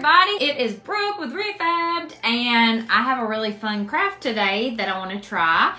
everybody, it is Brooke with Re-fabbed, and I have a really fun craft today that I want to try.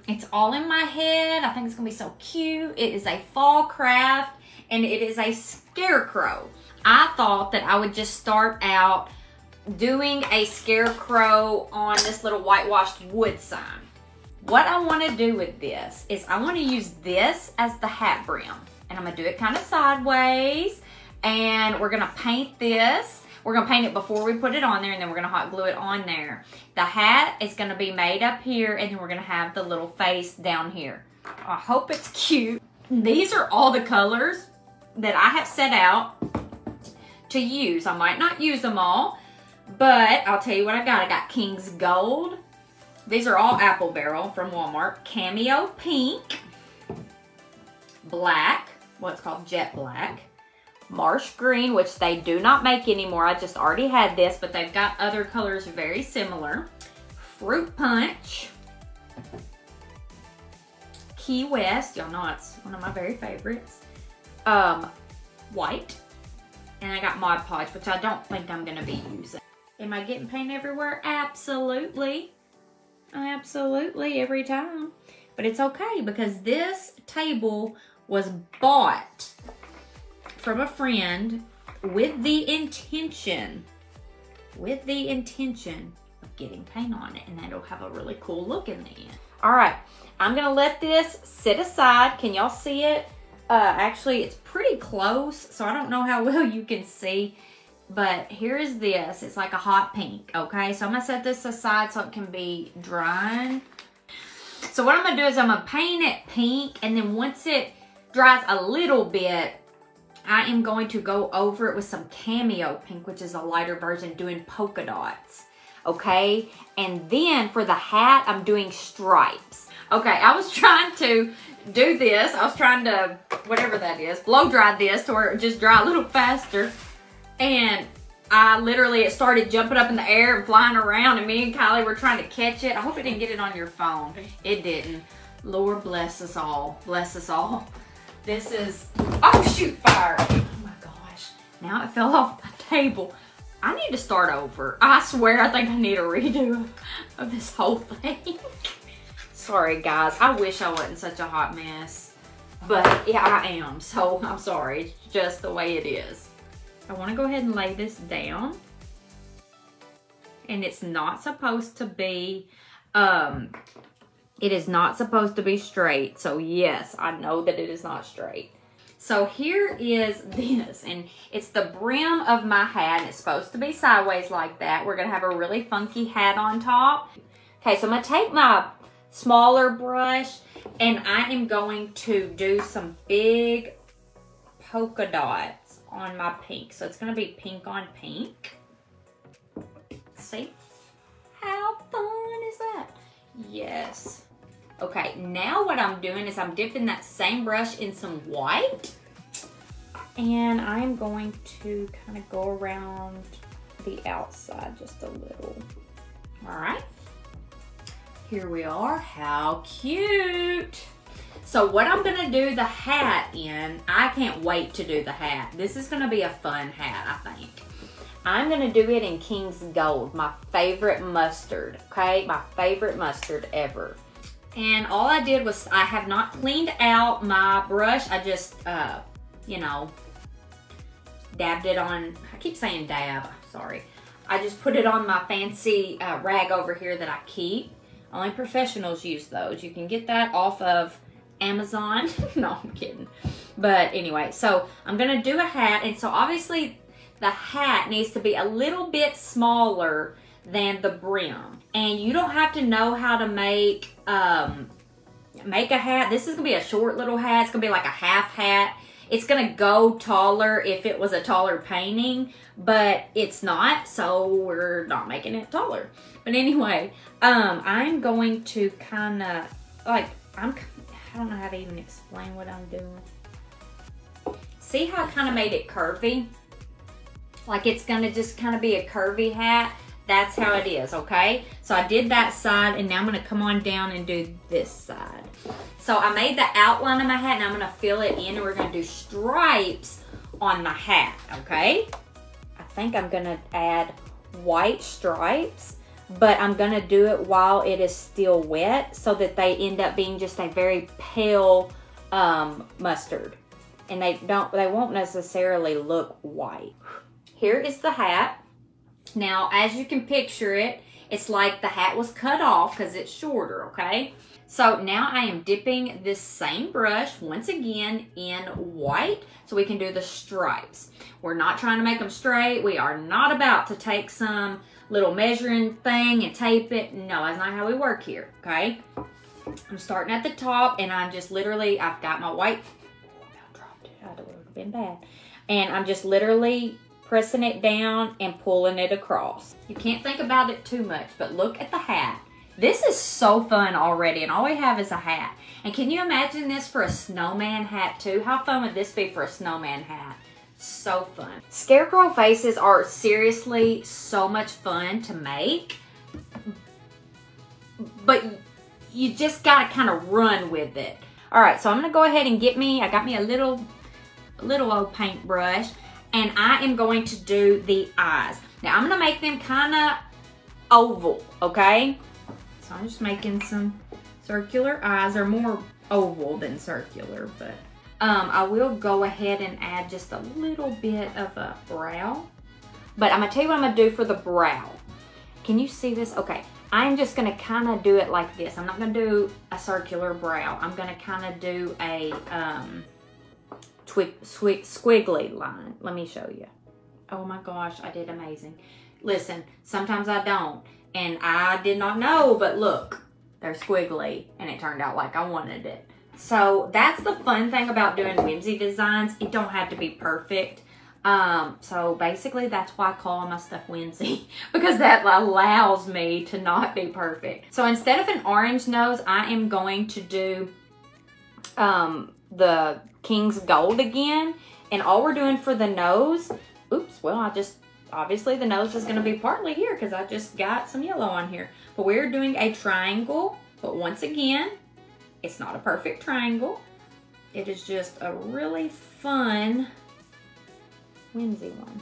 It's all in my head. I think it's gonna be so cute. It is a fall craft and it is a scarecrow. I thought that I would just start out doing a scarecrow on this little whitewashed wood sign. What I want to do with this is I want to use this as the hat brim, and I'm gonna do it kind of sideways, and we're gonna paint this. We're gonna paint it before we put it on there, and then we're gonna hot glue it on there. The hat is gonna be made up here, and then we're gonna have the little face down here. I hope it's cute. These are all the colors that I have set out to use. I might not use them all, but I'll tell you what I got. I got King's Gold. These are all Apple Barrel from Walmart. Cameo Pink. Black, what's called Jet Black. Marsh Green, which they do not make anymore. I just already had this, but they've got other colors very similar. Fruit Punch. Key West, y'all know it's one of my very favorites. White. And I got Mod Podge, which I don't think I'm gonna be using. Am I getting paint everywhere? Absolutely. Absolutely, every time. But it's okay, because this table was bought from a friend with the intention of getting paint on it, and that'll have a really cool look in the end. All right, I'm gonna let this sit aside. Can y'all see it? Actually, it's pretty close, so I don't know how well you can see, but here is this. It's like a hot pink, okay? So I'm gonna set this aside so it can be drying. So what I'm gonna do is I'm gonna paint it pink, and then once it dries a little bit, I am going to go over it with some Cameo Pink, which is a lighter version, doing polka dots, okay? And then for the hat, I'm doing stripes. Okay, I was trying to do this. I was trying to, whatever that is, blow dry this to where it would just dry a little faster. And I literally, it started jumping up in the air and flying around, and me and Kylie were trying to catch it. I hope it didn't get it on your phone. It didn't. Lord bless us all. Bless us all. This is, oh shoot, fire. Oh my gosh. Now it fell off my table. I need to start over. I swear, I think I need a redo of this whole thing. Sorry guys, I wish I wasn't such a hot mess. But yeah, I am, so I'm sorry. It's just the way it is. I wanna go ahead and lay this down. And it's not supposed to be, it is not supposed to be straight. So yes, I know that it is not straight. So here is this, and it's the brim of my hat, and it's supposed to be sideways like that. We're gonna have a really funky hat on top. Okay, so I'm gonna take my smaller brush, and I am going to do some big polka dots on my pink. So it's gonna be pink on pink. See? How fun is that? Yes. Okay, now what I'm doing is I'm dipping that same brush in some white, and I'm going to kind of go around the outside just a little. All right, here we are. How cute. So what I'm gonna do the hat in, I can't wait to do the hat. This is gonna be a fun hat, I think. I'm gonna do it in King's Gold, my favorite mustard, okay? My favorite mustard ever. And all I did was, I have not cleaned out my brush. I just, you know, dabbed it on, I keep saying dab, sorry. I just put it on my fancy rag over here that I keep. Only professionals use those. You can get that off of Amazon. No, I'm kidding. But anyway, so I'm gonna do a hat, and so obviously the hat needs to be a little bit smaller than the brim. And you don't have to know how to make a hat. This is gonna be a short little hat. It's gonna be like a half hat. It's gonna go taller if it was a taller painting, but it's not, so we're not making it taller. But anyway, I'm going to kind of, like, I don't know how to even explain what I'm doing. See how I kind of made it curvy? Like it's gonna just kind of be a curvy hat. That's how it is, okay? So I did that side, and now I'm gonna come on down and do this side. So I made the outline of my hat, and I'm gonna fill it in, and we're gonna do stripes on my hat, okay? I think I'm gonna add white stripes, but I'm gonna do it while it is still wet so that they end up being just a very pale mustard. And they won't necessarily look white. Here is the hat. Now, as you can picture it, it's like the hat was cut off because it's shorter, okay? So now I am dipping this same brush once again in white so we can do the stripes. We're not trying to make them straight. We are not about to take some little measuring thing and tape it. No, that's not how we work here, okay? I'm starting at the top and I'm just literally, I've got my white, I dropped it, that would have been bad. And I'm just literally pressing it down and pulling it across. You can't think about it too much, but look at the hat. This is so fun already, and all we have is a hat. And can you imagine this for a snowman hat too? How fun would this be for a snowman hat? So fun. Scarecrow faces are seriously so much fun to make, but you just gotta kind of run with it. All right, so I'm gonna go ahead and I got me a little old paintbrush, and I am going to do the eyes. Now I'm gonna make them kind of oval, okay? So I'm just making some circular eyes. They're more oval than circular, but I will go ahead and add just a little bit of a brow. But I'm gonna tell you what I'm gonna do for the brow. Can you see this? Okay, I'm just gonna kind of do it like this. I'm not gonna do a circular brow. I'm gonna kind of do a squiggly line. Let me show you. Oh my gosh, I did amazing. Listen, sometimes I don't. And I did not know, but look, they're squiggly, and it turned out like I wanted it. So that's the fun thing about doing whimsy designs. It don't have to be perfect. So basically that's why I call my stuff whimsy, because that allows me to not be perfect. So instead of an orange nose, I am going to do the King's Gold again. And all we're doing for the nose, oops, well, obviously the nose is going to be partly here because I just got some yellow on here. But we're doing a triangle, but once again, it's not a perfect triangle. It is just a really fun whimsy one.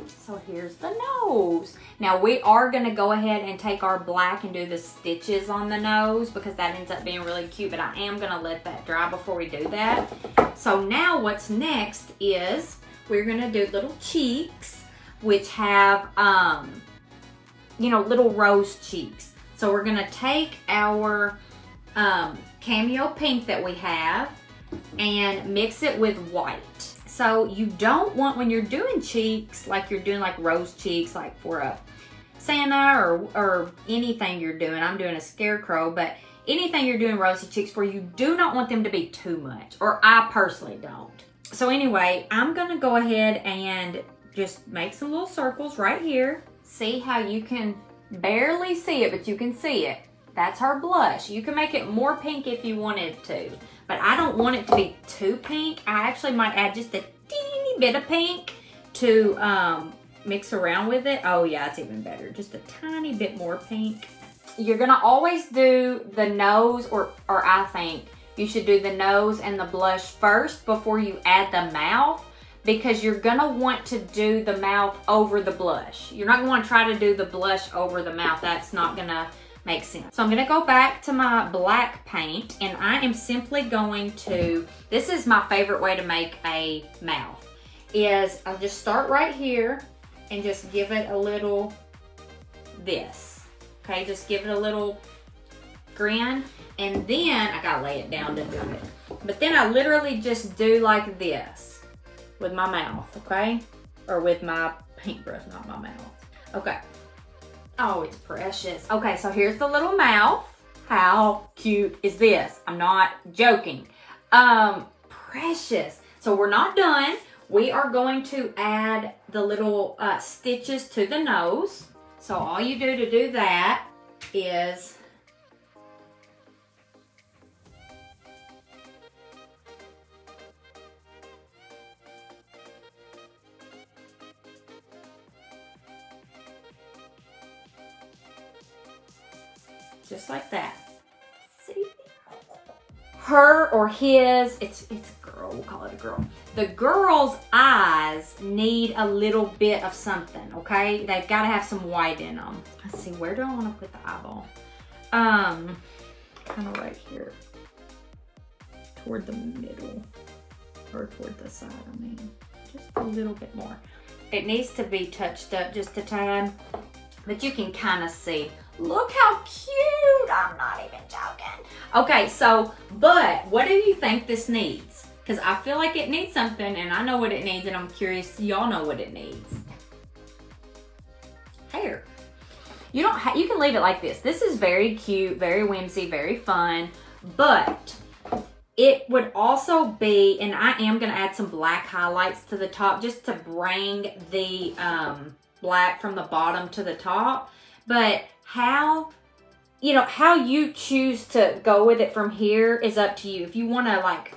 So here's the nose. Now we are going to go ahead and take our black and do the stitches on the nose because that ends up being really cute, but I am going to let that dry before we do that. So now what's next is we're going to do little cheeks, which have, you know, little rose cheeks. So we're gonna take our cameo pink that we have and mix it with white. So you don't want, when you're doing cheeks, like you're doing like rose cheeks, like for a Santa or anything you're doing, I'm doing a Scarecrow, but anything you're doing rosy cheeks for, you do not want them to be too much, or I personally don't. So anyway, I'm gonna go ahead and just make some little circles right here. See how you can barely see it, but you can see it. That's her blush. You can make it more pink if you wanted to, but I don't want it to be too pink. I actually might add just a teeny bit of pink to mix around with it. Oh yeah, it's even better. Just a tiny bit more pink. You're gonna always do the nose, or I think you should do the nose and the blush first before you add the mouth, because you're gonna want to do the mouth over the blush. You're not gonna wanna try to do the blush over the mouth. That's not gonna make sense. So I'm gonna go back to my black paint, and I am simply going to, this is my favorite way to make a mouth, is I'll just start right here and just give it a little this. Okay, just give it a little grin, and then I gotta lay it down to do it. But then I literally just do like this with my mouth, okay? Or with my paintbrush, not my mouth. Okay. Oh, it's precious. Okay, so here's the little mouth. How cute is this? I'm not joking. Precious. So we're not done. We are going to add the little stitches to the nose. So all you do to do that is just like that. See? Her or his, it's girl, we'll call it a girl. The girl's eyes need a little bit of something, okay? They've got to have some white in them. Let's see, where do I want to put the eyeball? Kind of right here. Toward the middle. Or toward the side, I mean. Just a little bit more. It needs to be touched up just a tad. But you can kind of see. Look how cute! I'm not even joking. Okay, so, but what do you think this needs? Because I feel like it needs something, and I know what it needs, and I'm curious, y'all know what it needs. Hair. You don't. You can leave it like this. This is very cute, very whimsy, very fun, but it would also be, and I am gonna add some black highlights to the top just to bring the black from the bottom to the top. But how you choose to go with it from here is up to you. If you want to like,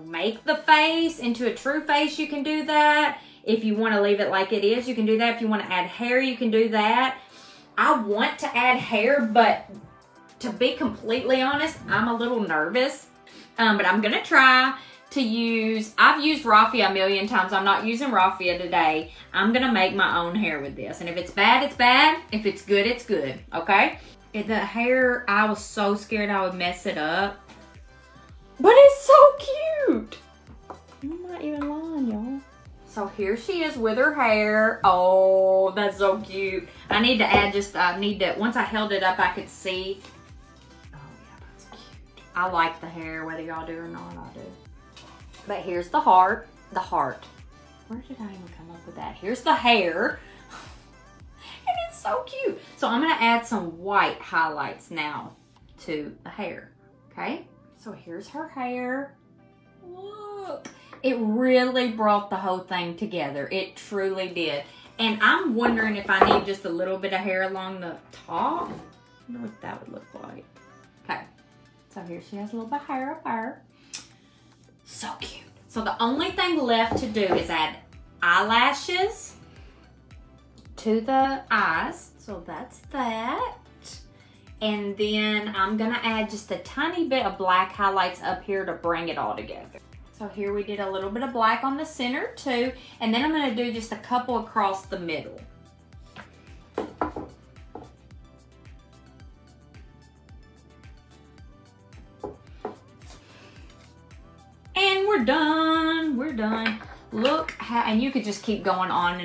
make the face into a true face, you can do that. If you want to leave it like it is, you can do that. If you want to add hair, you can do that. I want to add hair, but to be completely honest, I'm a little nervous. But I'm going to try to use, I've used raffia a million times. I'm not using raffia today. I'm going to make my own hair with this. And if it's bad, it's bad. If it's good, it's good. Okay? The hair, I was so scared I would mess it up. But it's so cute. I'm not even lying, y'all. So here she is with her hair. Oh, that's so cute. I need to add once I held it up, I could see. Oh yeah, that's cute. I like the hair, whether y'all do or not, I do. But here's the heart. The heart. Where did I even come up with that? Here's the hair. And it's so cute. So I'm going to add some white highlights now to the hair. Okay? So here's her hair. Look. It really brought the whole thing together. It truly did. And I'm wondering if I need just a little bit of hair along the top. I wonder what that would look like. Okay. So here she has a little bit of hair up there. So cute. So the only thing left to do is add eyelashes to the eyes. So that's that. And then I'm going to add just a tiny bit of black highlights up here to bring it all together. So here we did a little bit of black on the center too. And then I'm going to do just a couple across the middle. And we're done. We're done. Look how, and you could just keep going on.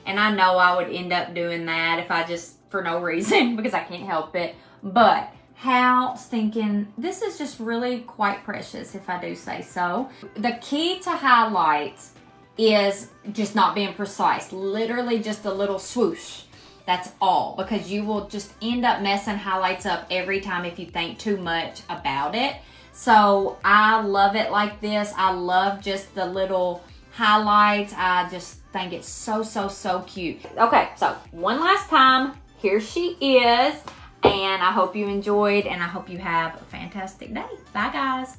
And I know I would end up doing that if I just, for no reason, because I can't help it. But how stinking, this is just really quite precious, if I do say so. The key to highlights is just not being precise. Literally just a little swoosh. That's all. Because you will just end up messing highlights up every time if you think too much about it. So I love it like this. I love just the little highlights. I just think it's so, so, so cute. Okay, so one last time. Here she is. And I hope you enjoyed, and I hope you have a fantastic day. Bye, guys.